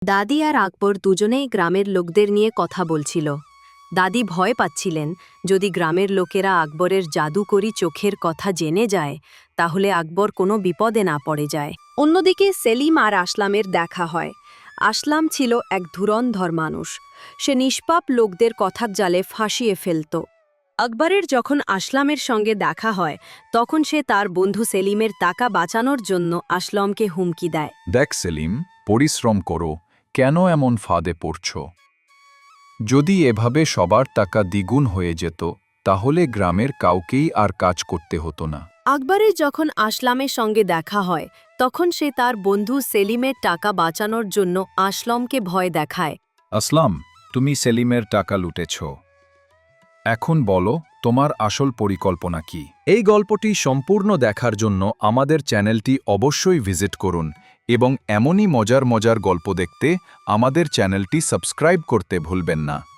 দাদি আর আকবর দুজনেই গ্রামের লোকদের নিয়ে কথা বলছিল। দাদি ভয় পাচ্ছিলেন, যদি গ্রামের লোকেরা আকবরের জাদুকরি চোখের কথা জেনে যায় তাহলে আকবর কোনো বিপদে না পড়ে যায়। অন্যদিকে সেলিম আর আসলামের দেখা হয়। আসলাম ছিল এক ধুরন্ধর মানুষ। সে নিষ্পাপ লোকদের কথার জালে ফাঁসিয়ে ফেলত। আকবরের যখন আসলামের সঙ্গে দেখা হয় তখন সে তার বন্ধু সেলিমের টাকা বাঁচানোর জন্য আসলামকে হুমকি দেয়। দেখ সেলিম, পরিশ্রম করো, কেন এমন ফাঁদে পড়ছ? যদি এভাবে সবার টাকা দ্বিগুণ হয়ে যেত তাহলে গ্রামের কাউকেই আর কাজ করতে হতো না। আকবরের যখন আসলামের সঙ্গে দেখা হয় তখন সে তার বন্ধু সেলিমের টাকা বাঁচানোর জন্য আসলামকে ভয় দেখায়। আসলাম, তুমি সেলিমের টাকা লুটেছ। এখন বলো, তোমার আসল পরিকল্পনা কি? এই গল্পটি সম্পূর্ণ দেখার জন্য আমাদের চ্যানেলটি অবশ্যই ভিজিট করুন এবং এমনই মজার মজার গল্প দেখতে আমাদের চ্যানেলটি সাবস্ক্রাইব করতে ভুলবেন না।